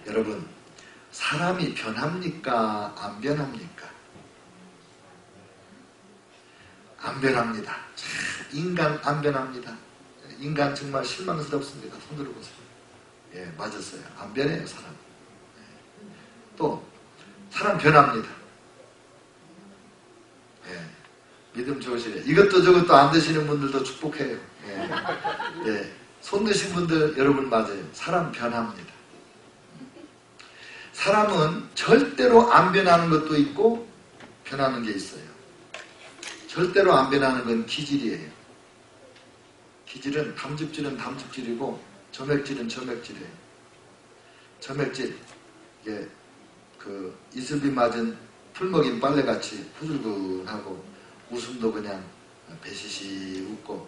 여러분, 사람이 변합니까? 안 변합니까? 안 변합니다. 인간 안 변합니다. 인간 정말 실망스럽습니다. 손 들어보세요. 예, 맞았어요. 안 변해요, 사람. 예. 또 사람 변합니다. 예, 믿음 좋으시네. 이것도 저것도 안 드시는 분들도 축복해요. 예. 예. 손 드신 분들 여러분 맞아요. 사람 변합니다. 사람은 절대로 안 변하는 것도 있고 변하는 게 있어요. 절대로 안 변하는 건 기질이에요. 기질은 담즙질은 담즙질이고 점액질은 점액질이에요. 점액질, 이게 그 이슬비 맞은 풀먹인 빨래같이 후줄근하고 웃음도 그냥 배시시 웃고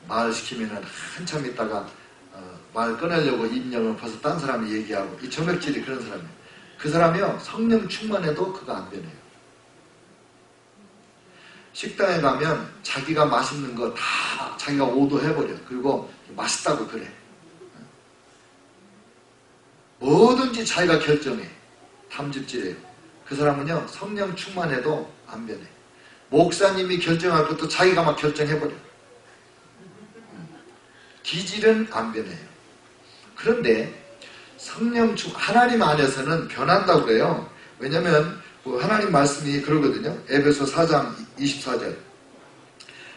말 시키면은 한참 있다가 말 꺼내려고 입 열면 벌써 딴 사람이 얘기하고 이 점액질이 그런 사람이에요. 그 사람이요 성령 충만해도 그거 안 변해요. 식당에 가면 자기가 맛있는 거 다 자기가 오도해버려. 그리고 맛있다고 그래. 뭐든지 자기가 결정해. 탐집질이에요. 그 사람은요 성령 충만해도 안 변해. 목사님이 결정할 것도 자기가 막 결정해버려. 기질은 안 변해요. 그런데 성령 하나님 안에서는 변한다고 그래요. 왜냐하면 하나님 말씀이 그러거든요. 에베소 4장 24절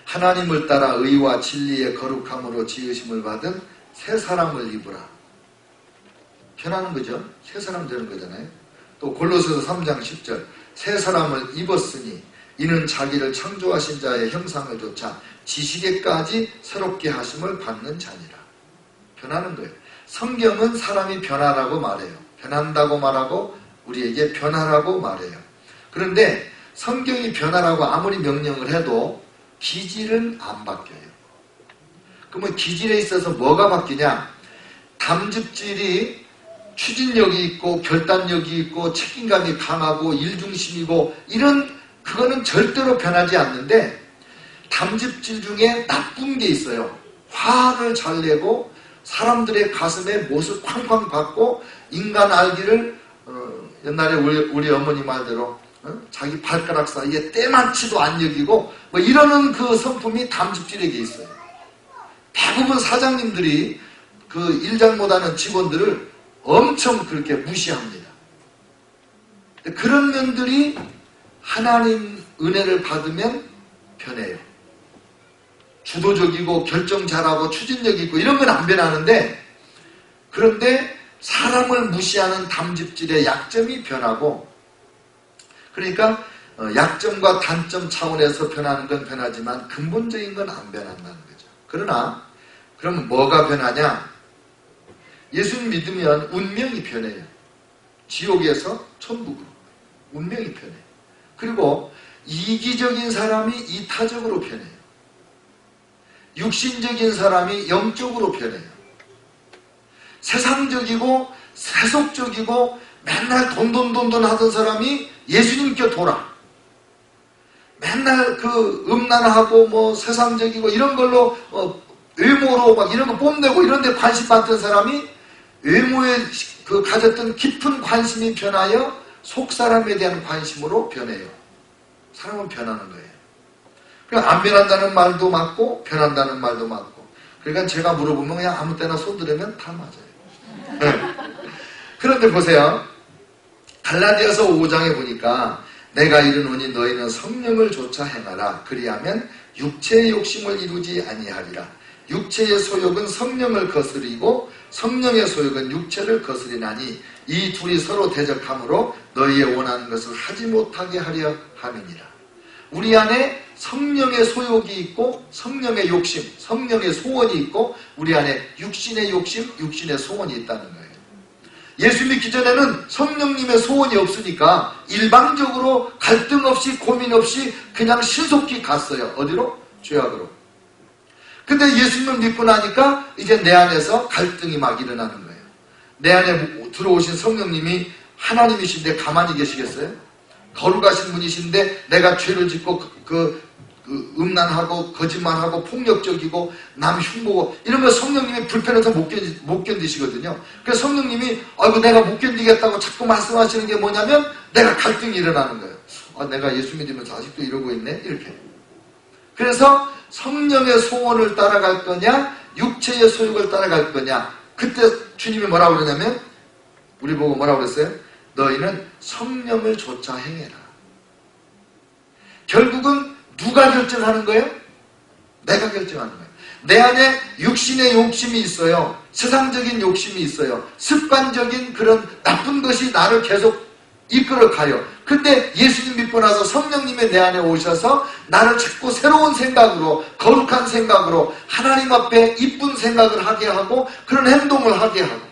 하나님을 따라 의와 진리의 거룩함으로 지으심을 받은 새 사람을 입으라. 변하는 거죠. 새 사람 되는 거잖아요. 또 골로새서 3장 10절 새 사람을 입었으니 이는 자기를 창조하신 자의 형상을 조차 지시게까지 새롭게 하심을 받는 자니라. 변하는 거예요. 성경은 사람이 변하라고 말해요. 변한다고 말하고 우리에게 변하라고 말해요. 그런데 성경이 변하라고 아무리 명령을 해도 기질은 안 바뀌어요. 그러면 기질에 있어서 뭐가 바뀌냐? 담즙질이 추진력이 있고 결단력이 있고 책임감이 강하고 일중심이고 이런 그거는 절대로 변하지 않는데 담즙질 중에 나쁜 게 있어요. 화를 잘 내고 사람들의 가슴에 못을 쾅쾅 박고 인간 알기를 옛날에 우리 어머니 말대로 자기 발가락 사이에 때만치도 안 여기고 뭐 이러는 그 성품이 담즙질에게 있어요. 대부분 사장님들이 그 일잘 못하는 직원들을 엄청 그렇게 무시합니다. 그런 면들이 하나님 은혜를 받으면 변해요. 주도적이고 결정 잘하고 추진력 있고 이런 건 안 변하는데 그런데 사람을 무시하는 담즙질의 약점이 변하고 그러니까 약점과 단점 차원에서 변하는 건 변하지만 근본적인 건 안 변한다는 거죠. 그러나 그러면 뭐가 변하냐? 예수님 믿으면 운명이 변해요. 지옥에서 천국으로 운명이 변해요. 그리고 이기적인 사람이 이타적으로 변해요. 육신적인 사람이 영적으로 변해요. 세상적이고 세속적이고 맨날 돈돈 하던 사람이 예수님께 돌아. 맨날 그 음란하고 뭐 세상적이고 이런 걸로 외모로 막 이런 거 뽐내고 이런 데 관심 받던 사람이 외모에 그 가졌던 깊은 관심이 변하여 속 사람에 대한 관심으로 변해요. 사람은 변하는 거예요. 그러니까 안 변한다는 말도 맞고 변한다는 말도 맞고. 그러니까 제가 물어보면 그냥 아무 때나 손 들으면 다 맞아요. 네. 그런데 보세요. 갈라디아서 5장에 보니까 내가 이르노니 너희는 성령을 조차 행하라. 그리하면 육체의 욕심을 이루지 아니하리라. 육체의 소욕은 성령을 거스리고 성령의 소욕은 육체를 거스리나니 이 둘이 서로 대적함으로 너희의 원하는 것을 하지 못하게 하려 함이니라. 우리 안에 성령의 소욕이 있고 성령의 욕심, 성령의 소원이 있고 우리 안에 육신의 욕심, 육신의 소원이 있다는 거예요. 예수 믿기 전에는 성령님의 소원이 없으니까 일방적으로 갈등 없이 고민 없이 그냥 신속히 갔어요. 어디로? 죄악으로. 근데 예수님을 믿고 나니까 이제 내 안에서 갈등이 막 일어나는 거예요. 내 안에 들어오신 성령님이 하나님이신데 가만히 계시겠어요? 거룩하신 분이신데 내가 죄를 짓고 음란하고 거짓말하고 폭력적이고 남 흉보고 이러면 성령님이 불편해서 못 견디시거든요. 그래서 성령님이 아이고 내가 못 견디겠다고 자꾸 말씀하시는 게 뭐냐면 내가 갈등이 일어나는 거예요. 내가 예수 믿으면서 아직도 이러고 있네 이렇게. 그래서 성령의 소원을 따라갈 거냐 육체의 소욕을 따라갈 거냐. 그때 주님이 뭐라고 그러냐면 우리 보고 뭐라고 그랬어요? 너희는 성령을 좇아 행해라. 결국은 누가 결정하는 거예요? 내가 결정하는 거예요. 내 안에 육신의 욕심이 있어요. 세상적인 욕심이 있어요. 습관적인 그런 나쁜 것이 나를 계속 이끌어가요. 근데 예수님 믿고 나서 성령님이 내 안에 오셔서 나를 자꾸 새로운 생각으로 거룩한 생각으로 하나님 앞에 이쁜 생각을 하게 하고 그런 행동을 하게 하고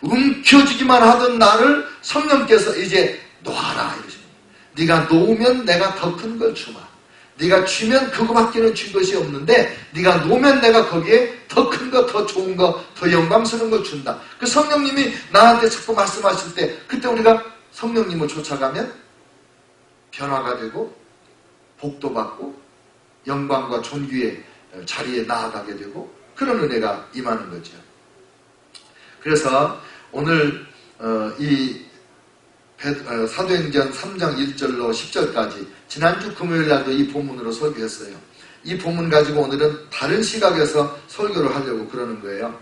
움켜쥐기만 하던 나를 성령께서 이제 놓아라 이러십니다. 네가 놓으면 내가 더 큰 걸 주마. 네가 쥐면 그거밖에는 준 것이 없는데 네가 놓으면 내가 거기에 더 큰 거, 더 좋은 거, 더 영광스러운 걸 준다. 그 성령님이 나한테 자꾸 말씀하실 때 그때 우리가 성령님을 쫓아가면 변화가 되고 복도 받고 영광과 존귀의 자리에 나아가게 되고 그런 은혜가 임하는 거죠. 그래서 오늘 이 사도행전 3장 1절로 10절까지 지난주 금요일날도 이 본문으로 설교했어요. 이 본문 가지고 오늘은 다른 시각에서 설교를 하려고 그러는 거예요.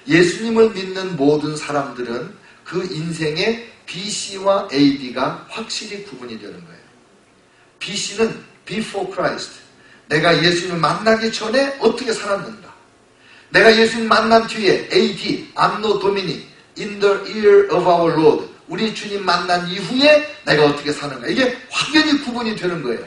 예수님을 믿는 모든 사람들은 그 인생의 BC와 AD가 확실히 구분이 되는 거예요. BC는 Before Christ. 내가 예수님을 만나기 전에 어떻게 살았는가. 내가 예수님 만난 뒤에 AD, Anno Domini, In the year of our Lord. 우리 주님 만난 이후에 내가 어떻게 사는가. 이게 확연히 구분이 되는 거예요.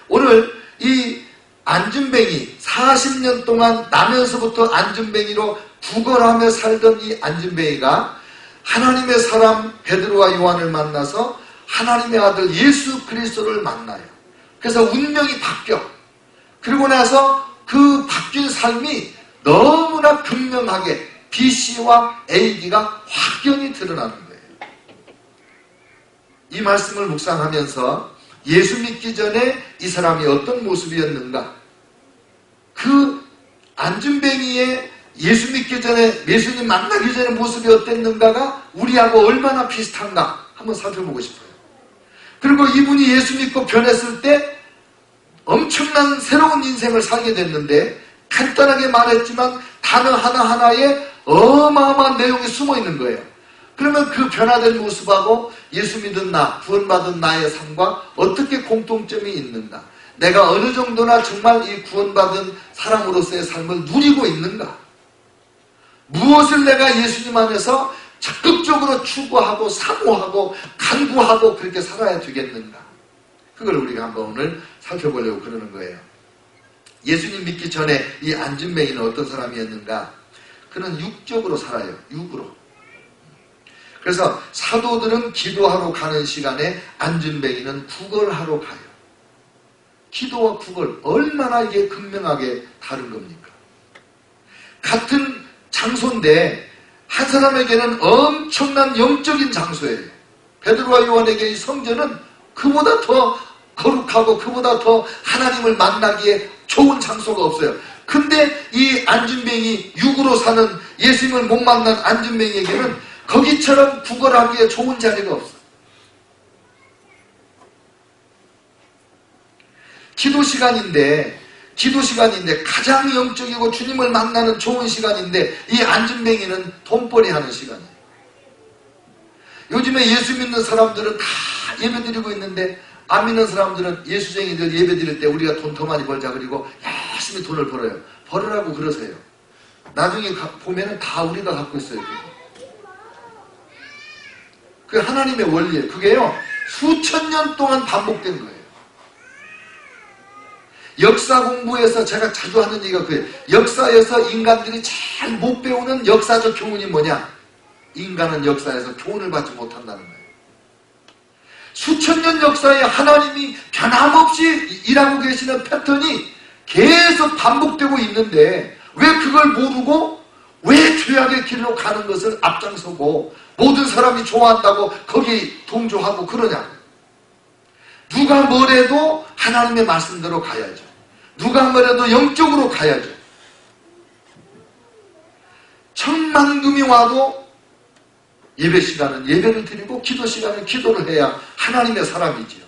오늘 이 안준뱅이 40년 동안 나면서부터 안준뱅이로 구걸하며 살던 이 안준뱅이가 하나님의 사람 베드로와 요한을 만나서 하나님의 아들 예수 그리스도를 만나요. 그래서 운명이 바뀌어. 그리고 나서 그 바뀐 삶이 너무나 극명하게 BC와 AD가 확연히 드러나는 거예요. 이 말씀을 묵상하면서 예수 믿기 전에 이 사람이 어떤 모습이었는가, 그 안준뱅이의 예수 믿기 전에, 예수님 만나기 전에 모습이 어땠는가가 우리하고 얼마나 비슷한가 한번 살펴보고 싶어요. 그리고 이분이 예수 믿고 변했을 때 엄청난 새로운 인생을 살게 됐는데, 간단하게 말했지만 단어 하나하나에 어마어마한 내용이 숨어 있는 거예요. 그러면 그 변화된 모습하고 예수 믿은 나, 구원받은 나의 삶과 어떻게 공통점이 있는가? 내가 어느 정도나 정말 이 구원받은 사람으로서의 삶을 누리고 있는가? 무엇을 내가 예수님 안에서 적극적으로 추구하고 사모하고 간구하고 그렇게 살아야 되겠는가? 그걸 우리가 한번 오늘 살펴보려고 그러는 거예요. 예수님 믿기 전에 이 안준뱅이는 어떤 사람이었는가? 그는 육적으로 살아요. 육으로. 그래서 사도들은 기도하러 가는 시간에 안준뱅이는 구걸하러 가요. 기도와 구걸 얼마나 이게 극명하게 다른 겁니까? 같은 장소인데 한 사람에게는 엄청난 영적인 장소예요. 베드로와 요한에게 이 성전은 그보다 더 거룩하고 그보다 더 하나님을 만나기에 좋은 장소가 없어요. 근데 이 안준뱅이 육으로 사는 예수님을 못 만난 안준뱅이에게는 거기처럼 구걸하기에 좋은 자리가 없어. 기도 시간인데 가장 영적이고 주님을 만나는 좋은 시간인데 이 안준뱅이는 돈벌이 하는 시간이에요. 요즘에 예수 믿는 사람들은 다 예배드리고 있는데 안 믿는 사람들은 예수쟁이들 예배드릴 때 우리가 돈 더 많이 벌자 그리고 열심히 돈을 벌어요. 벌으라고 그러세요. 나중에 보면은 다 우리가 갖고 있어요. 그 하나님의 원리예요. 그게요 수천 년 동안 반복된 거예요. 역사 공부에서 제가 자주 하는 얘기가 그예요. 역사에서 인간들이 잘 못 배우는 역사적 교훈이 뭐냐? 인간은 역사에서 교훈을 받지 못한다는 거예요. 수천 년 역사에 하나님이 변함없이 일하고 계시는 패턴이 계속 반복되고 있는데 왜 그걸 모르고 왜 죄악의 길로 가는 것을 앞장서고 모든 사람이 좋아한다고 거기 동조하고 그러냐? 누가 뭐래도 하나님의 말씀대로 가야죠. 누가 한 거라도 영적으로 가야죠. 천만금이 와도 예배 시간은 예배를 드리고 기도 시간은 기도를 해야 하나님의 사람이지요.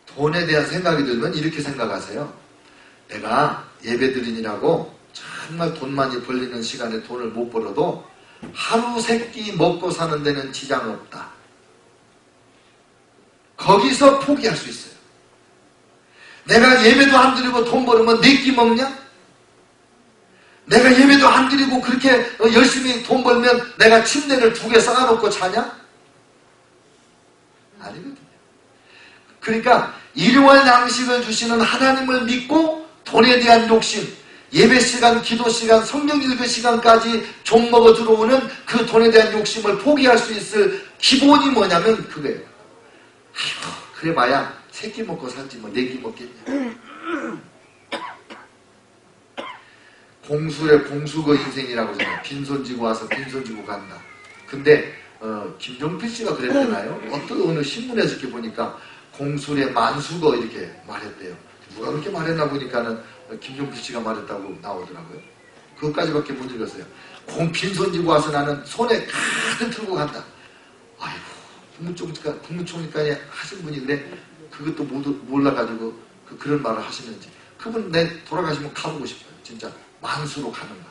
돈에 대한 생각이 들면 이렇게 생각하세요. 내가 예배 드리느라고 정말 돈 많이 벌리는 시간에 돈을 못 벌어도 하루 세끼 먹고 사는 데는 지장 없다. 거기서 포기할 수 있어요. 내가 예배도 안 드리고 돈 벌으면 네 끼 먹냐? 내가 예배도 안 드리고 그렇게 열심히 돈 벌면 내가 침대를 2개 쌓아놓고 자냐? 아니거든요. 그러니까 일용할 양식을 주시는 하나님을 믿고 돈에 대한 욕심, 예배 시간, 기도 시간, 성경 읽을 시간까지 좀 먹어 들어오는 그 돈에 대한 욕심을 포기할 수 있을 기본이 뭐냐면 그거예요. 아이고, 그래봐야 3끼 먹고 살지 뭐 4끼 먹겠냐. 공수의 공수거 인생이라고 하잖아요. 빈손 지고 와서 빈손 지고 간다. 근데 김종필 씨가 그랬잖아요. 어떤 어느 신문에서 이렇게 보니까 공술의 만수거 이렇게 말했대요. 누가 그렇게 말했나 보니까는 김종필 씨가 말했다고 나오더라고요. 그것까지밖에 못 읽었어요. 빈손 지고 와서 나는 손에 가득 들고 간다. 아이고, 국무총리까지 하신 분이 그래? 그것도 몰라가지고 그런 말을 하시는지. 그분 내 돌아가시면 가보고 싶어요. 진짜 만수로 가는가.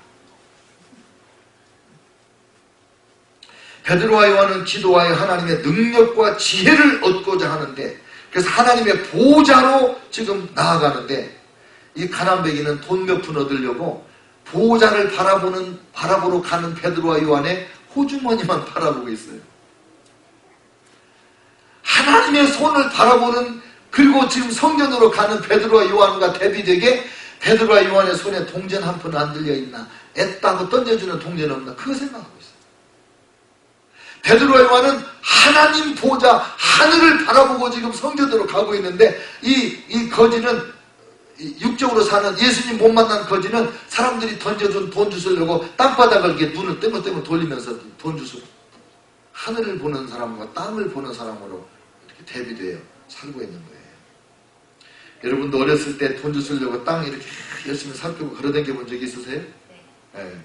베드로와 요한은 기도하여 하나님의 능력과 지혜를 얻고자 하는데, 그래서 하나님의 보호자로 지금 나아가는데, 이 가난뱅이는 돈 몇 푼 얻으려고 보호자를 바라보러 가는 베드로와 요한의 호주머니만 바라보고 있어요. 하나님의 손을 바라보는, 그리고 지금 성전으로 가는 베드로와 요한과 대비되게 베드로와 요한의 손에 동전 한 푼 안 들려있나, 애따고 던져주는 동전 없나, 그거 생각하고 있어요. 베드로와 요한은 하나님 보호자 하늘을 바라보고 지금 성전으로 가고 있는데, 이 거지는, 육적으로 사는 예수님 못 만난 거지는 사람들이 던져준 돈 주스려고 땅바닥을 이렇게 눈을 떼물떼물 돌리면서 돈 주스고, 하늘을 보는 사람과 땅을 보는 사람으로 이렇게 대비되어 살고 있는 거예요. 여러분도 어렸을 때 돈 주스려고 땅 이렇게 열심히 살피고 걸어다녀 본 적이 있으세요? 네.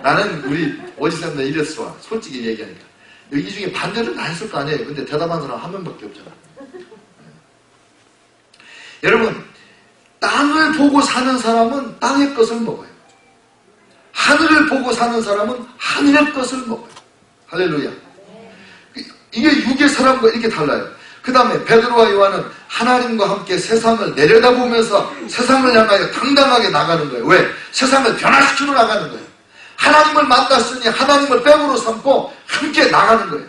나는 우리 어지선들 이랬어. 솔직히 얘기하니까. 이 중에 반대를 다 했을 거 아니에요. 근데 대답한 사람 한 명밖에 없잖아. 네. 여러분, 땅을 보고 사는 사람은 땅의 것을 먹어요. 하늘을 보고 사는 사람은 하늘의 것을 먹어요. 할렐루야. 이게 육의 사람과 이렇게 달라요. 그 다음에 베드로와 요한은 하나님과 함께 세상을 내려다보면서 세상을 향하여 당당하게 나가는 거예요. 왜? 세상을 변화시키러 나가는 거예요. 하나님을 만났으니 하나님을 백으로 삼고 함께 나가는 거예요.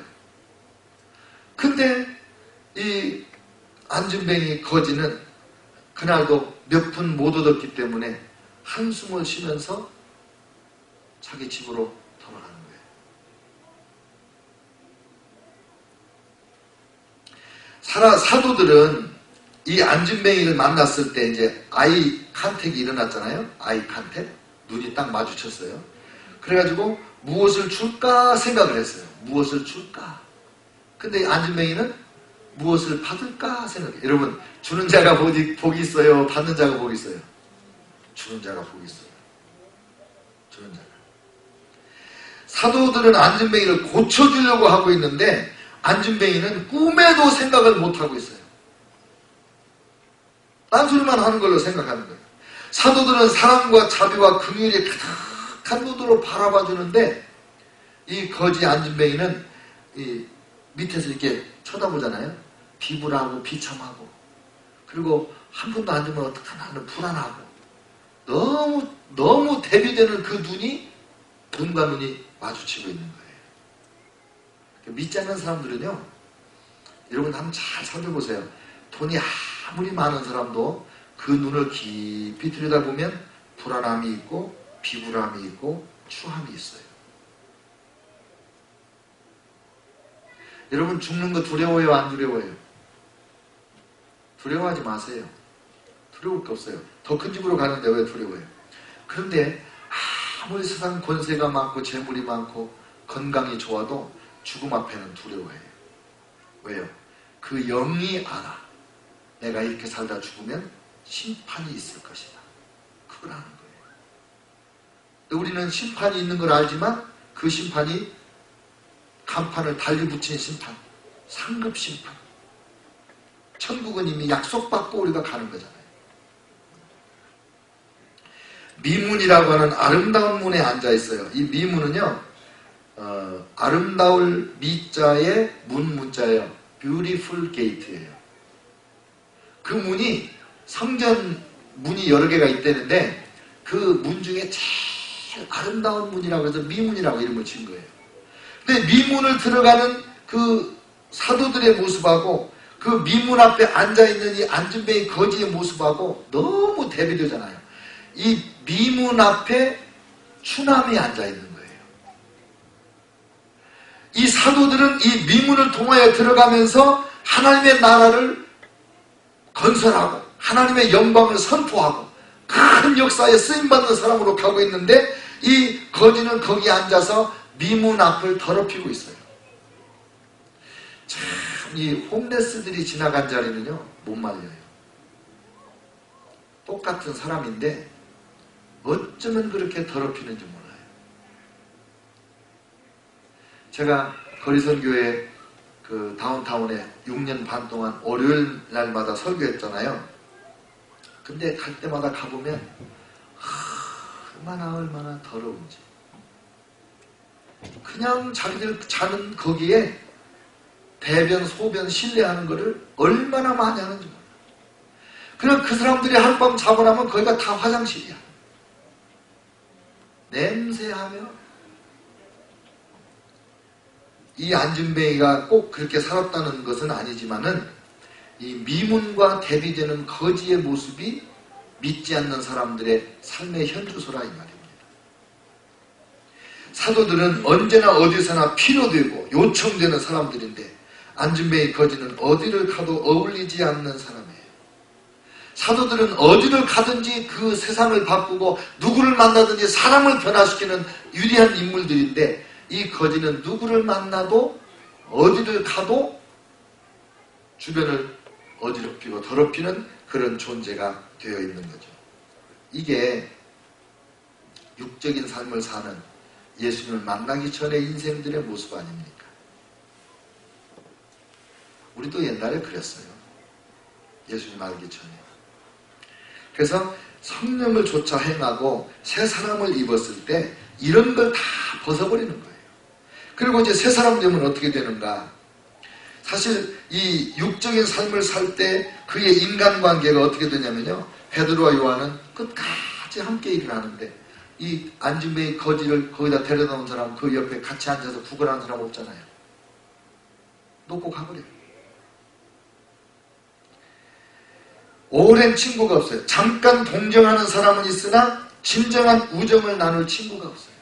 근데 이 안진뱅이 거지는 그날도 몇 푼 못 얻었기 때문에 한숨을 쉬면서 자기 집으로 돌아가는 거예요. 사도들은 이 안진뱅이를 만났을 때 이제 아이 컨택이 일어났잖아요. 아이 컨택. 눈이 딱 마주쳤어요. 그래가지고 무엇을 줄까 생각을 했어요. 무엇을 줄까? 근데 안진뱅이는 무엇을 받을까 생각해요. 여러분, 주는 자가 복이 있어요? 받는 자가 복이 있어요? 주는 자가 복이 있어요. 주는 자가. 사도들은 안진뱅이를 고쳐주려고 하고 있는데 안진뱅이는 꿈에도 생각을 못하고 있어요. 딴소리만 하는 걸로 생각하는 거예요. 사도들은 사랑과 자비와 긍휼이 가득한 눈으로 바라봐 주는데 이 거지 안진뱅이는 이 밑에서 이렇게 쳐다보잖아요. 비굴하고 비참하고, 그리고 한 푼도 안 주면 어떡하나 하는 불안하고, 너무 대비되는 그 눈이 눈과 눈이 마주치고 있는 거예요. 믿지 않는 사람들은요, 여러분 한번 잘 살펴보세요. 돈이 아무리 많은 사람도 그 눈을 깊이 들여다보면 불안함이 있고 비굴함이 있고 추함이 있어요. 여러분, 죽는 거 두려워요? 안 두려워요? 두려워하지 마세요. 두려울 게 없어요. 더 큰 집으로 가는데 왜 두려워요? 그런데 아무리 세상 권세가 많고 재물이 많고 건강이 좋아도 죽음 앞에는 두려워해요. 왜요? 그 영이 알아. 내가 이렇게 살다 죽으면 심판이 있을 것이다. 그걸 아는 거예요. 우리는 심판이 있는 걸 알지만 그 심판이 간판을 달리 붙인 심판, 상급 심판. 천국은 이미 약속받고 우리가 가는 거잖아요. 미문이라고 하는 아름다운 문에 앉아 있어요. 이 미문은요, 아름다울 미자의 문자예요. Beautiful Gate예요. 그 문이 성전 문이 여러 개가 있다는데 그 문 중에 제일 아름다운 문이라고 해서 미문이라고 이름을 지은 거예요. 근데 미문을 들어가는 그 사도들의 모습하고 그 미문 앞에 앉아있는 이 안진뱅이 거지의 모습하고 너무 대비되잖아요. 이 미문 앞에 추남이 앉아있는 거예요. 이 사도들은 이 미문을 통하여 들어가면서 하나님의 나라를 건설하고 하나님의 영광을 선포하고 큰 역사에 쓰임받는 사람으로 가고 있는데 이 거지는 거기 앉아서 미문 앞을 더럽히고 있어요. 참, 이 홈레스들이 지나간 자리는요, 못 말려요. 똑같은 사람인데 어쩌면 그렇게 더럽히는지 몰라요. 제가 거리선교회 그 다운타운에 6년 반 동안 월요일 날마다 설교했잖아요. 근데 갈 때마다 가보면 얼마나 더러운지. 그냥 자기들 자는 거기에 대변, 소변, 실례하는 거를 얼마나 많이 하는지 몰라요. 그냥 그 사람들이 하룻밤 자고 나면 거기가 다 화장실이야. 냄새하며. 이 안진뱅이가 꼭 그렇게 살았다는 것은 아니지만은 이 미문과 대비되는 거지의 모습이 믿지 않는 사람들의 삶의 현주소라 이 말입니다. 사도들은 언제나 어디서나 필요되고 요청되는 사람들인데 안진뱅이 거지는 어디를 가도 어울리지 않는 사람이에요. 사도들은 어디를 가든지 그 세상을 바꾸고 누구를 만나든지 사람을 변화시키는 위대한 인물들인데 이 거지는 누구를 만나도 어디를 가도 주변을 어지럽히고 더럽히는 그런 존재가 되어 있는 거죠. 이게 육적인 삶을 사는 예수님을 만나기 전의 인생들의 모습 아닙니까? 우리도 옛날에 그랬어요. 예수님 알기 전에. 그래서 성령을 조차 행하고 새 사람을 입었을 때 이런 걸 다 벗어버리는 거예요. 그리고 이제 새 사람 되면 어떻게 되는가? 사실 이 육적인 삶을 살 때 그의 인간관계가 어떻게 되냐면요. 베드로와 요한은 끝까지 함께 일을 하는데 이 안진뱅이 거지를 거기다 데려다 놓은 사람 그 옆에 같이 앉아서 구걸하는 사람 없잖아요. 놓고 가버려요. 오랜 친구가 없어요. 잠깐 동정하는 사람은 있으나 진정한 우정을 나눌 친구가 없어요.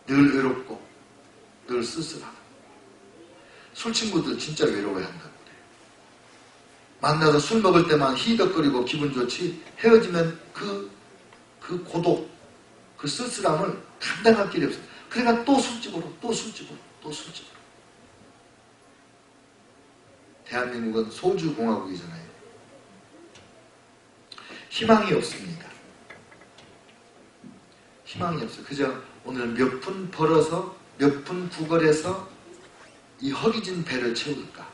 늘 외롭고 늘 쓸쓸하고. 술 친구들 진짜 외로워한다고 그래요. 만나서 술 먹을 때만 히덕거리고 기분 좋지 헤어지면 그 고독, 그 쓸쓸함을 감당할 길이 없어요. 그러니까 또 술집으로. 대한민국은 소주공화국이잖아요. 희망이 없습니다. 희망이 없어요. 그저 오늘 몇 분 벌어서 몇 분 구걸해서 이 허기진 배를 채울까?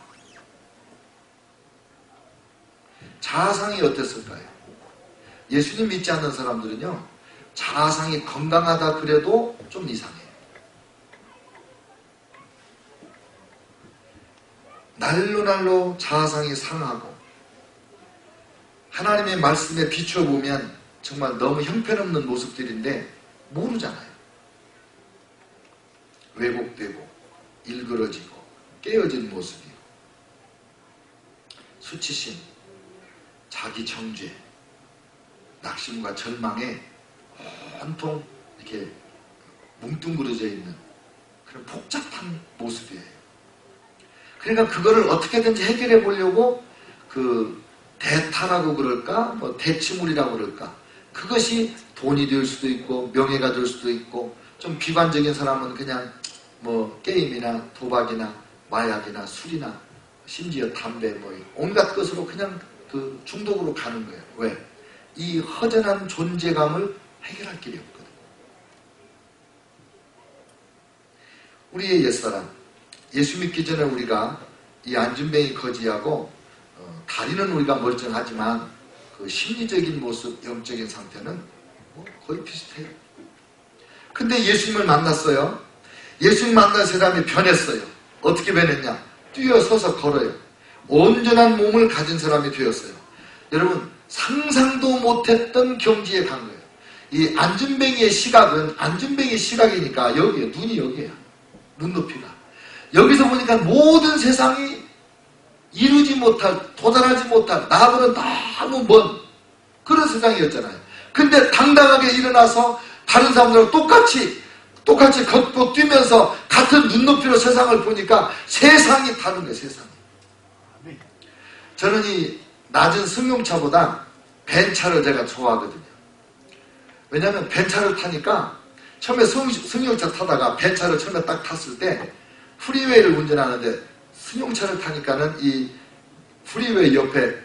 자아상이 어땠을까요? 예수님 믿지 않는 사람들은요, 자아상이 건강하다 그래도 좀 이상해요. 날로 자아상이 상하고 하나님의 말씀에 비춰보면 정말 너무 형편없는 모습들인데 모르잖아요. 왜곡되고 일그러지고 깨어진 모습이고 수치심, 자기 정죄, 낙심과 절망에 온통 이렇게 뭉뚱그려져 있는 그런 복잡한 모습이에요. 그러니까 그거를 어떻게든지 해결해 보려고 그 대타라고 그럴까, 뭐 대치물이라고 그럴까, 그것이 돈이 될 수도 있고 명예가 될 수도 있고, 좀 비관적인 사람은 그냥 뭐 게임이나 도박이나 마약이나 술이나 심지어 담배 뭐 온갖 것으로 그냥 그 중독으로 가는 거예요. 왜? 이 허전한 존재감을 해결할 길이 없거든. 우리의 옛사람, 예수 믿기 전에 우리가 이 안진뱅이 거지하고 다리는 우리가 멀쩡하지만 그 심리적인 모습, 영적인 상태는 뭐 거의 비슷해요. 근데 예수님을 만났어요. 예수님 만난 사람이 변했어요. 어떻게 변했냐? 뛰어서서 걸어요. 온전한 몸을 가진 사람이 되었어요. 여러분, 상상도 못했던 경지에 간 거예요. 이 안진뱅이의 시각은 안진뱅이의 시각이니까 여기에요. 눈이 여기에요. 눈높이가. 여기서 보니까 모든 세상이 이루지 못할, 도달하지 못할, 나하고는 너무 먼 그런 세상이었잖아요. 근데 당당하게 일어나서 다른 사람들하고 똑같이 걷고 뛰면서 같은 눈높이로 세상을 보니까 세상이 다른 거예요. 세상이. 저는 이 낮은 승용차보다 벤차를 제가 좋아하거든요. 왜냐하면 벤차를 타니까 처음에 승용차 타다가 벤차를 처음에 딱 탔을 때 프리웨이를 운전하는데 승용차를 타니까는 이 프리웨이 옆에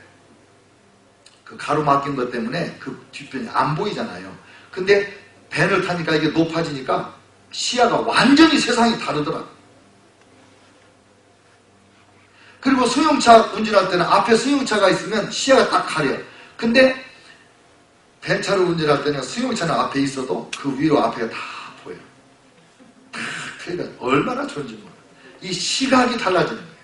그 가로막힌 것 때문에 그 뒤편이 안 보이잖아요. 근데 벤을 타니까 이게 높아지니까 시야가 완전히 세상이 다르더라고요. 그리고 승용차 운전할 때는 앞에 승용차가 있으면 시야가 딱 가려요. 근데 벤차를 운전할 때는 승용차는 앞에 있어도 그 위로 앞에가 다 보여요. 다 틀려. 얼마나 좋은지 몰라요. 이 시각이 달라지는 거예요.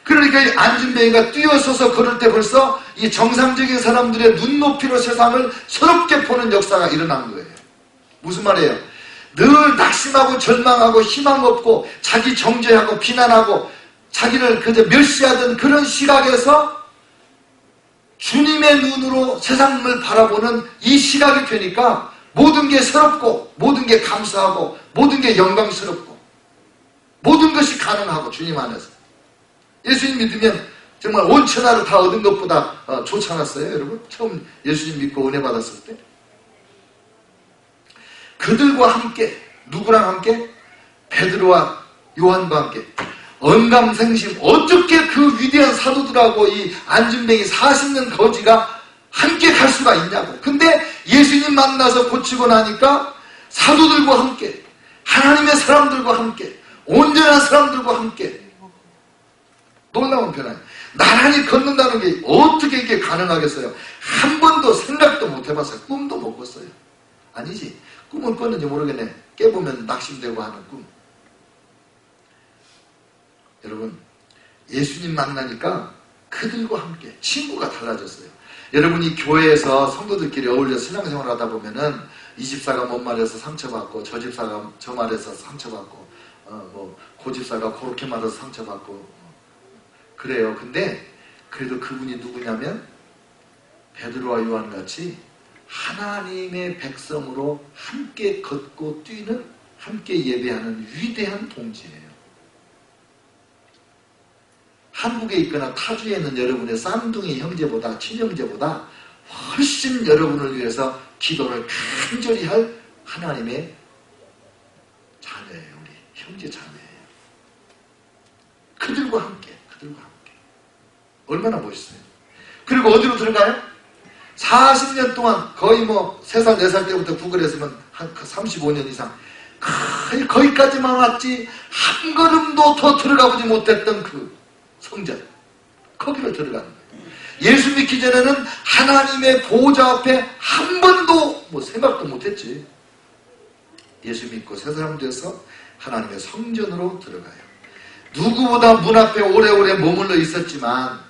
그러니까 이 안진뱅이가 뛰어서서 걸을 때 벌써 이 정상적인 사람들의 눈높이로 세상을 새롭게 보는 역사가 일어난 거예요. 무슨 말이에요? 늘 낙심하고 절망하고 희망 없고 자기 정죄하고 비난하고 자기를 그저 멸시하던 그런 시각에서 주님의 눈으로 세상을 바라보는 이 시각이 되니까 모든 게 새롭고 모든 게 감사하고 모든 게 영광스럽고 모든 것이 가능하고 주님 안에서 예수님 믿으면 정말 온 천하를 다 얻은 것보다 좋지 않았어요, 여러분? 처음 예수님 믿고 은혜 받았을 때 그들과 함께 누구랑 함께? 베드로와 요한과 함께 언감생심 어떻게 그 위대한 사도들하고 이 안진뱅이 40년 거지가 함께 갈 수가 있냐고. 근데 예수님 만나서 고치고 나니까 사도들과 함께 하나님의 사람들과 함께 온전한 사람들과 함께 놀라운 변화예요. 나란히 걷는다는 게 어떻게 이게 가능하겠어요? 한 번도 생각도 못 해봤어요. 꿈도 못 꿨어요. 아니지. 꿈은 꿨는지 모르겠네. 깨보면 낙심되고 하는 꿈. 여러분, 예수님 만나니까 그들과 함께 친구가 달라졌어요. 여러분이 교회에서 성도들끼리 어울려 신앙생활 하다 보면은 이 집사가 뭔 말해서 상처받고 저 집사가 저 말해서 상처받고 고 집사가 그렇게 말해서 상처받고 그래요. 근데 그래도 그분이 누구냐면 베드로와 요한같이 하나님의 백성으로 함께 걷고 뛰는 함께 예배하는 위대한 동지예요. 한국에 있거나 타주에 있는 여러분의 쌍둥이 형제보다 친형제보다 훨씬 여러분을 위해서 기도를 간절히 할 하나님의 자녀예요. 우리 형제 자녀예요. 그들과 함께 얼마나 멋있어요. 그리고 어디로 들어가요? 40년 동안 거의 3살 4살 때부터 구걸했으면 한 35년 이상 거기까지만 왔지 한 걸음도 더 들어가보지 못했던 그 성전 거기로 들어가는 거예요. 예수 믿기 전에는 하나님의 보호자 앞에 한 번도 생각도 못했지. 예수 믿고 새 사람 돼서 하나님의 성전으로 들어가요. 누구보다 문 앞에 오래오래 머물러 있었지만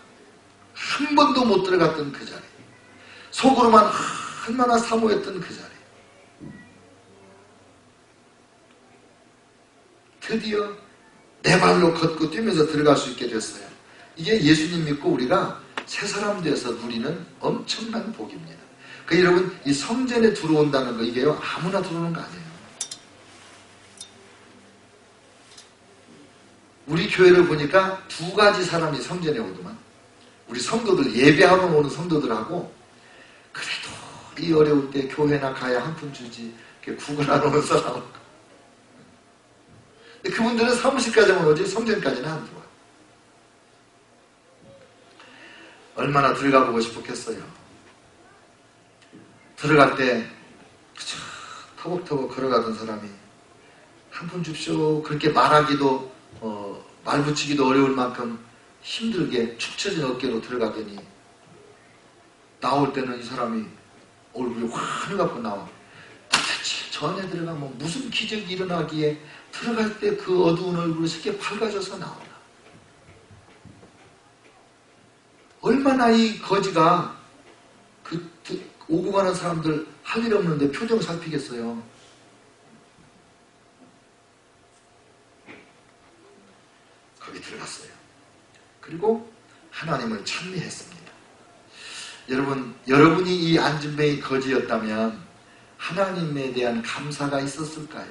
한 번도 못 들어갔던 그 자리, 속으로만 얼마나 사모했던 그 자리, 드디어 내 발로 걷고 뛰면서 들어갈 수 있게 됐어요. 이게 예수님 믿고 우리가 새 사람 되어서 누리는 엄청난 복입니다. 그러니까 여러분, 이 성전에 들어온다는 거 이게요 아무나 들어오는 거 아니에요. 우리 교회를 보니까 2가지 사람이 성전에 오더만. 우리 성도들, 예배하러 오는 성도들하고 그래도 이 어려울 때 교회나 가야 한 푼 주지 구걸하러 온 사람하고. 근데 그분들은 사무실까지만 오지 성전까지는 안 들어와. 얼마나 들어가 보고 싶었겠어요. 들어갈 때 그저 터벅터벅 걸어가던 사람이 한 푼 줍쇼 그렇게 말하기도 말 붙이기도 어려울 만큼 힘들게 축 처진 어깨로 들어가더니 나올 때는 이 사람이 얼굴이 환해갖고 나와. 도대체 저 안에 들어가면 무슨 기적이 일어나기에 들어갈 때 그 어두운 얼굴이 이렇게 밝아져서 나오나. 얼마나 이 거지가 오고 가는 사람들 할 일 없는데 표정 살피겠어요. 거기 들어갔어요. 그리고 하나님을 찬미했습니다. 여러분, 여러분이 이 안진뱅이 거지였다면 하나님에 대한 감사가 있었을까요?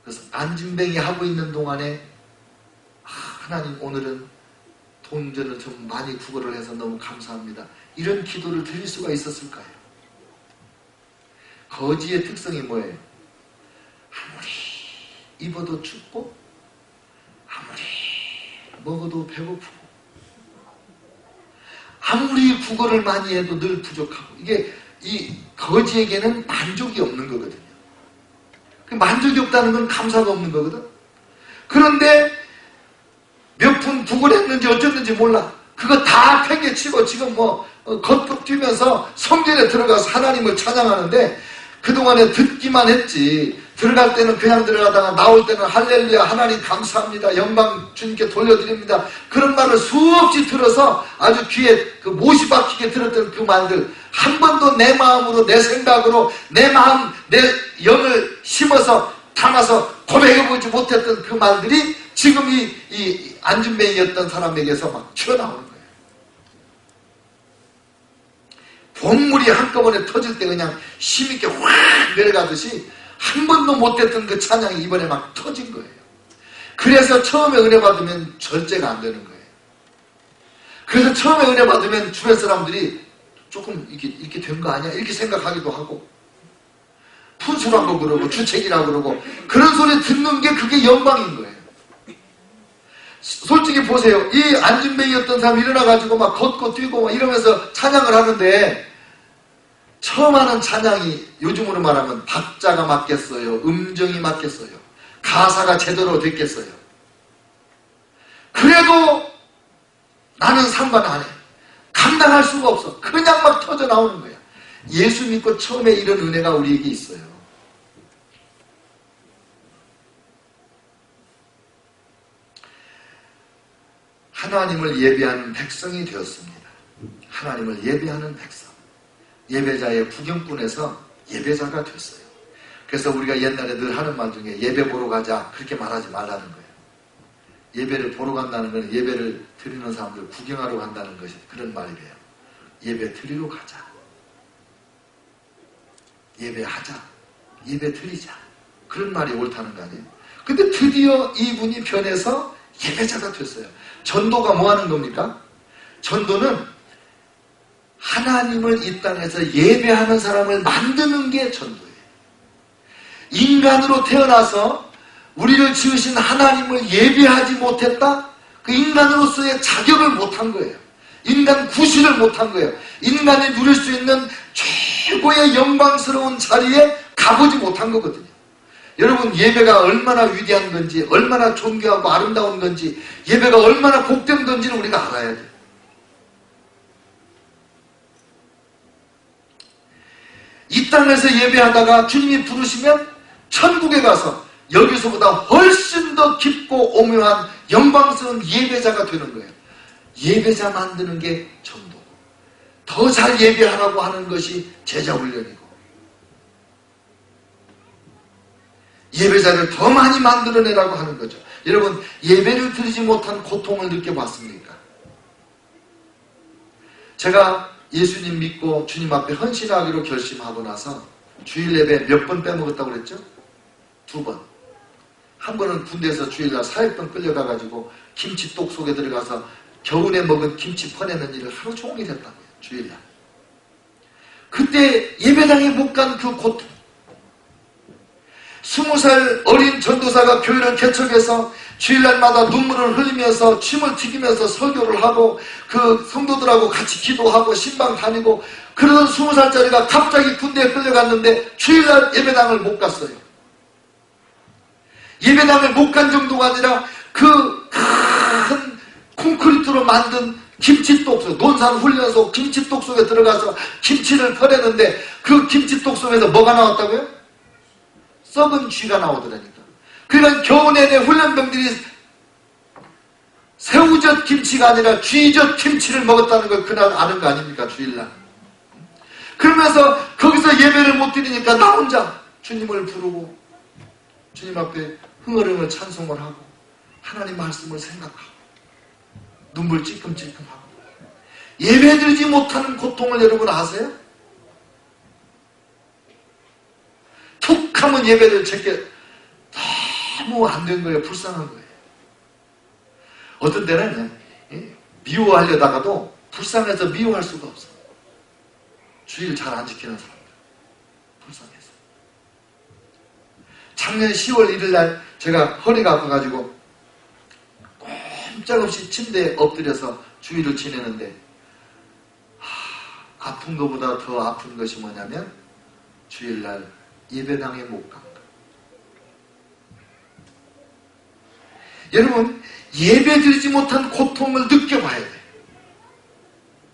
그래서 안진뱅이 하고 있는 동안에 하나님 오늘은 동전을 좀 많이 구걸을 해서 너무 감사합니다. 이런 기도를 드릴 수가 있었을까요? 거지의 특성이 뭐예요? 아무리 입어도 춥고 아무리 먹어도 배고프고 아무리 구걸을 많이 해도 늘 부족하고 이게 이 거지에게는 만족이 없는 거거든요. 만족이 없다는 건 감사가 없는 거거든. 그런데 몇 푼 구걸했는지 어쩌는지 몰라. 그거 다 팽개치고 지금 겉극 뛰면서 성전에 들어가서 하나님을 찬양하는데 그동안에 듣기만 했지 들어갈 때는 그냥 들어가다가 나올 때는 할렐루야 하나님 감사합니다 영광 주님께 돌려드립니다 그런 말을 수없이 들어서 아주 귀에 못이 박히게 들었던 그 말들 한 번도 내 마음으로 내 생각으로 내 마음 내 영을 심어서 담아서 고백해보지 못했던 그 말들이 지금 이 안진뱅이였던 사람에게서 막 튀어나오는 거예요. 본물이 한꺼번에 터질 때 그냥 힘있게 확 내려가듯이 한 번도 못했던 그 찬양이 이번에 막 터진 거예요. 그래서 처음에 은혜 받으면 절제가 안 되는 거예요. 그래서 처음에 은혜 받으면 주변 사람들이 조금 이렇게 된 거 아니야? 이렇게 생각하기도 하고 푼수라고 그러고 주책이라고 그러고 그런 소리 듣는 게 그게 영광인 거예요. 솔직히 보세요. 이 안진뱅이였던 사람이 일어나가지고 막 걷고 뛰고 막 이러면서 찬양을 하는데 처음 하는 찬양이 요즘으로 말하면 박자가 맞겠어요? 음정이 맞겠어요? 가사가 제대로 됐겠어요? 그래도 나는 상관 안 해. 감당할 수가 없어. 그냥 막 터져 나오는 거야. 예수 믿고 처음에 이런 은혜가 우리에게 있어요. 하나님을 예배하는 백성이 되었습니다. 하나님을 예배하는 백성. 예배자의 구경꾼에서 예배자가 됐어요. 그래서 우리가 옛날에 늘 하는 말 중에 예배 보러 가자 그렇게 말하지 말라는 거예요. 예배를 보러 간다는 건 예배를 드리는 사람들 구경하러 간다는 것이 그런 말이래요. 예배 드리러 가자. 예배하자. 예배 드리자. 그런 말이 옳다는 거 아니에요. 근데 드디어 이분이 변해서 예배자가 됐어요. 전도가 뭐 하는 겁니까? 전도는 하나님을 이 땅에서 예배하는 사람을 만드는 게 전도예요. 인간으로 태어나서 우리를 지으신 하나님을 예배하지 못했다? 그 인간으로서의 자격을 못한 거예요. 인간 구실을 못한 거예요. 인간이 누릴 수 있는 최고의 영광스러운 자리에 가보지 못한 거거든요. 여러분 예배가 얼마나 위대한 건지 얼마나 존귀하고 아름다운 건지 예배가 얼마나 복된 건지를 우리가 알아야 돼요. 이 땅에서 예배하다가 주님이 부르시면 천국에 가서 여기서보다 훨씬 더 깊고 오묘한 영광스러운 예배자가 되는 거예요. 예배자 만드는 게 전도고 더 잘 예배하라고 하는 것이 제자훈련이고 예배자를 더 많이 만들어내라고 하는 거죠. 여러분 예배를 드리지 못한 고통을 느껴봤습니까? 제가 예수님 믿고 주님 앞에 헌신하기로 결심하고 나서 주일 예배 몇 번 빼먹었다고 그랬죠? 2번. 한 번은 군대에서 주일날 사역병 끌려가가지고 김치독 속에 들어가서 겨울에 먹은 김치 퍼내는 일을 하루 종일 했다고요. 주일날. 그때 예배당에 못 간 그 고통. 20살 어린 전도사가 교회를 개척해서 주일날마다 눈물을 흘리면서 침을 튀기면서 설교를 하고 그 성도들하고 같이 기도하고 신방 다니고 그러던 20살짜리가 갑자기 군대에 끌려갔는데 주일날 예배당을 못 갔어요. 예배당을 못 간 정도가 아니라 그 큰 콘크리트로 만든 김치독 속, 논산 훈련소 김치독 속에 들어가서 김치를 퍼내는데 그 김치독 속에서 뭐가 나왔다고요? 썩은 쥐가 나오더라니까. 그러니까 겨우 내내 훈련병들이 새우젓 김치가 아니라 쥐젓 김치를 먹었다는 걸 그날 아는 거 아닙니까? 주일날. 그러면서 거기서 예배를 못 드리니까 나 혼자 주님을 부르고 주님 앞에 흥얼흥얼 찬송을 하고 하나님 말씀을 생각하고 눈물 찔끔찔끔하고 예배드리지 못하는 고통을 여러분 아세요? 툭 하면 예배를 제게 너무 안 된 거예요. 불쌍한 거예요. 어떤 때는 미워하려다가도 불쌍해서 미워할 수가 없어. 주의를 잘 안 지키는 사람들. 불쌍해서. 작년 10월 1일 날 제가 허리가 아파가지고 꼼짝없이 침대에 엎드려서 주의를 지내는데 아픈 것보다 더 아픈 것이 뭐냐면 주일날 예배당에 못 간 거. 여러분 예배 드리지 못한 고통을 느껴봐야 돼.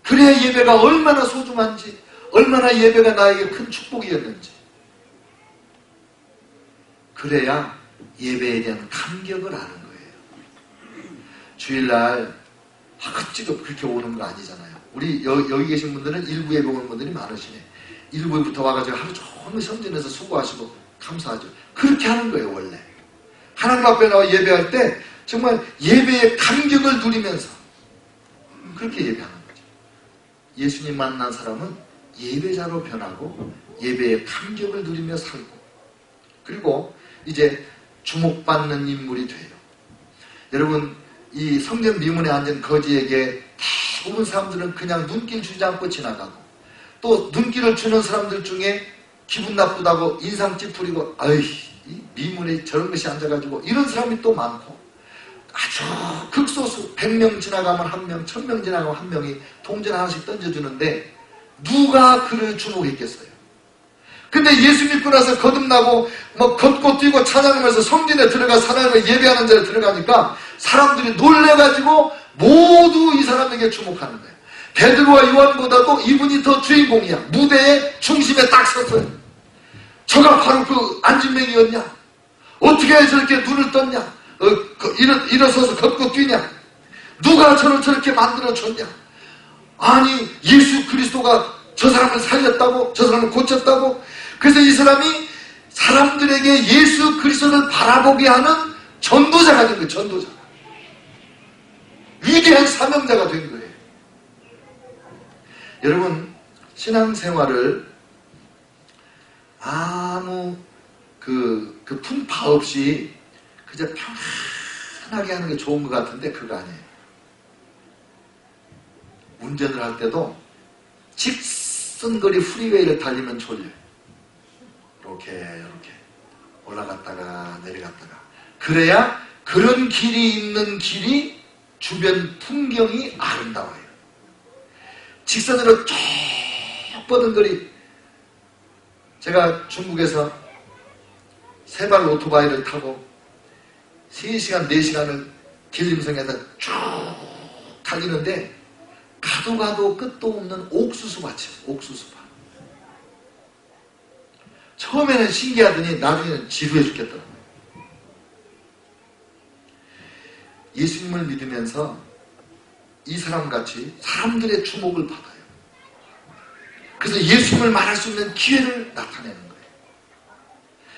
그래야 예배가 얼마나 소중한지 얼마나 예배가 나에게 큰 축복이었는지 그래야 예배에 대한 감격을 아는 거예요. 주일날 헛지겁 그렇게 오는 거 아니잖아요. 우리 여기 계신 분들은 일부 예배 오는 분들이 많으시네. 일부부터 와가지고 하루 종일 성전에서 수고하시고 감사하죠. 그렇게 하는 거예요. 원래 하나님 앞에 나와 예배할 때 정말 예배의 감격을 누리면서 그렇게 예배하는 거죠. 예수님 만난 사람은 예배자로 변하고 예배의 감격을 누리며 살고 그리고 이제 주목받는 인물이 돼요. 여러분 이 성전 미문에 앉은 거지에게 대부분 사람들은 그냥 눈길 주지 않고 지나가고 또 눈길을 주는 사람들 중에 기분 나쁘다고 인상 찌푸리고 아이 이 미문에 저런 것이 앉아가지고 이런 사람이 또 많고 아주 극소수 100명 지나가면 1명 1000명 지나가면 1명이 동전 하나씩 던져주는데 누가 그를 주목했겠어요. 근데 예수 믿고 나서 거듭나고 뭐 걷고 뛰고 찬양하면서 성전에 들어가 하나님을 예배하는 자리에 들어가니까 사람들이 놀래가지고 모두 이 사람에게 주목하는 거예요. 베드로와 요한보다도 이분이 더 주인공이야. 무대의 중심에 딱 섰어요. 저가 바로 그 안진뱅이였냐? 어떻게 해서 저렇게 눈을 떴냐? 일어서서 걷고 뛰냐? 누가 저를 저렇게 만들어줬냐? 아니 예수 그리스도가 저 사람을 살렸다고? 저 사람을 고쳤다고? 그래서 이 사람이 사람들에게 예수 그리스도를 바라보게 하는 전도자가 된 거예요. 전도자. 위대한 사명자가 된 거예요. 여러분 신앙생활을 아무 그 풍파 없이 그저 편안하게 하는 게 좋은 것 같은데 그거 아니에요. 운전을 할 때도 직선거리 프리웨이를 달리면 졸려요. 이렇게 올라갔다가 내려갔다가 그래야 그런 길이 있는 길이 주변 풍경이 아름다워요. 직선으로 쭉 뻗은 거리 제가 중국에서 세발 오토바이를 타고 3시간 4시간을 길림성에다 쭉 달리는데 가도 끝도 없는 옥수수밭이에요. 옥수수밭. 처음에는 신기하더니 나중에는 지루해 죽겠더라고요. 예수님을 믿으면서 이 사람같이 사람들의 주목을 받아요. 그래서 예수님을 말할 수 있는 기회를 나타내는 거예요.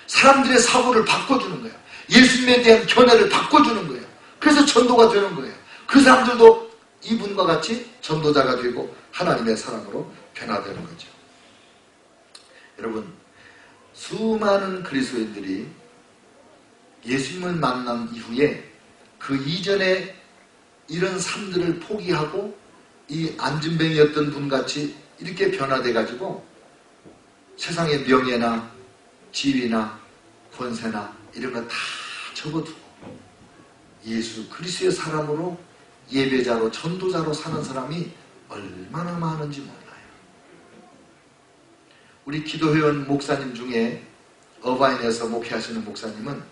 사람들의 사고를 바꿔주는 거예요. 예수님에 대한 견해를 바꿔주는 거예요. 그래서 전도가 되는 거예요. 그 사람들도 이분과 같이 전도자가 되고 하나님의 사랑으로 변화되는 거죠. 여러분 수많은 그리스도인들이 예수님을 만난 이후에 그 이전에 이런 삶들을 포기하고 이 안진뱅이였던 분같이 이렇게 변화돼 가지고 세상의 명예나 지위나 권세나 이런 거 다 접어두고 예수 그리스도의 사람으로 예배자로 전도자로 사는 사람이 얼마나 많은지 몰라요. 우리 기도회원 목사님 중에 어바인에서 목회하시는 목사님은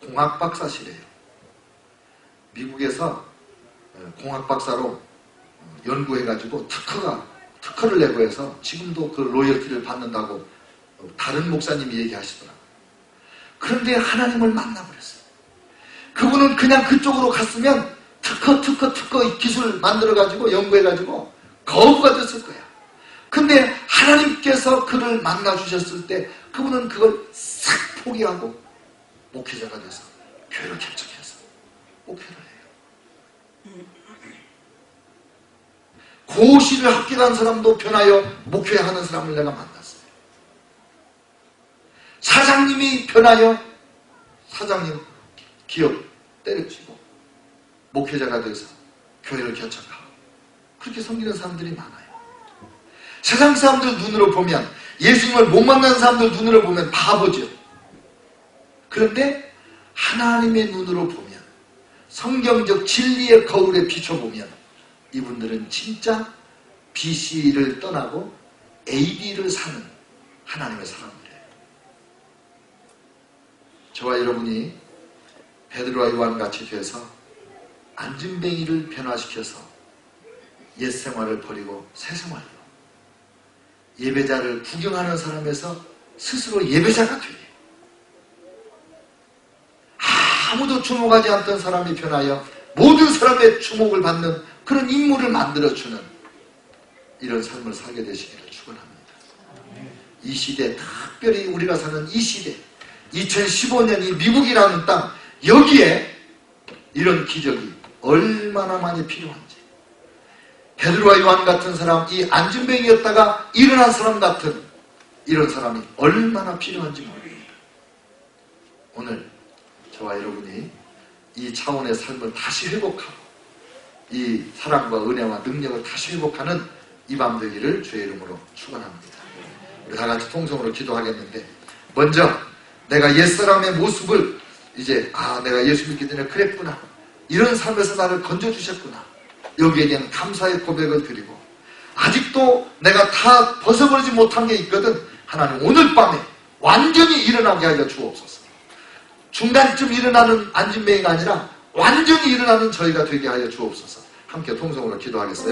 공학 박사시래요. 미국에서 공학 박사로 연구해가지고 특허를 내고 해서 지금도 그 로열티를 받는다고 다른 목사님이 얘기하시더라고요. 그런데 하나님을 만나버렸어요. 그분은 그냥 그쪽으로 갔으면 특허 기술 만들어가지고 연구해가지고 거부가 됐을 거야. 근데 하나님께서 그를 만나주셨을 때 그분은 그걸 싹 포기하고 목회자가 돼서 교회를 개척해서 목회를 해요. 고시를 합격한 사람도 변하여 목회하는 사람을 내가 만났어요. 사장님이 변하여 사장님 기업 때려치고 목회자가 돼서 교회를 개척하고 그렇게 섬기는 사람들이 많아요. 세상 사람들 눈으로 보면 예수님을 못 만나는 사람들 눈으로 보면 바보죠. 그런데 하나님의 눈으로 보면 성경적 진리의 거울에 비춰보면 이분들은 진짜 BC를 떠나고 AD를 사는 하나님의 사람들이에요. 저와 여러분이 베드로와 요한같이 돼서 안진뱅이를 변화시켜서 옛 생활을 버리고 새 생활로 예배자를 구경하는 사람에서 스스로 예배자가 되게 아무도 주목하지 않던 사람이 변하여 모든 사람의 주목을 받는 그런 인물을 만들어주는 이런 삶을 살게 되시기를 축원합니다. 이 시대, 특별히 우리가 사는 이 시대 2015년이 미국이라는 땅 여기에 이런 기적이 얼마나 많이 필요한지 베드로와 요한 같은 사람, 이 안진뱅이였다가 일어난 사람 같은 이런 사람이 얼마나 필요한지 모릅니다. 오늘 저와 여러분이 이 차원의 삶을 다시 회복하고 이 사랑과 은혜와 능력을 다시 회복하는 이 밤 되기를 주의 이름으로 축원합니다. 우리 다 같이 통성으로 기도하겠는데 먼저 내가 옛사람의 모습을 이제 내가 예수 믿기 전에 그랬구나. 이런 삶에서 나를 건져주셨구나. 여기에 대한 감사의 고백을 드리고 아직도 내가 다 벗어버리지 못한 게 있거든. 하나님 오늘 밤에 완전히 일어나게 하여 주옵소서. 중간쯤 일어나는 안진뱅이가 아니라 완전히 일어나는 저희가 되게 하여 주옵소서. 함께 통성으로 기도하겠어요.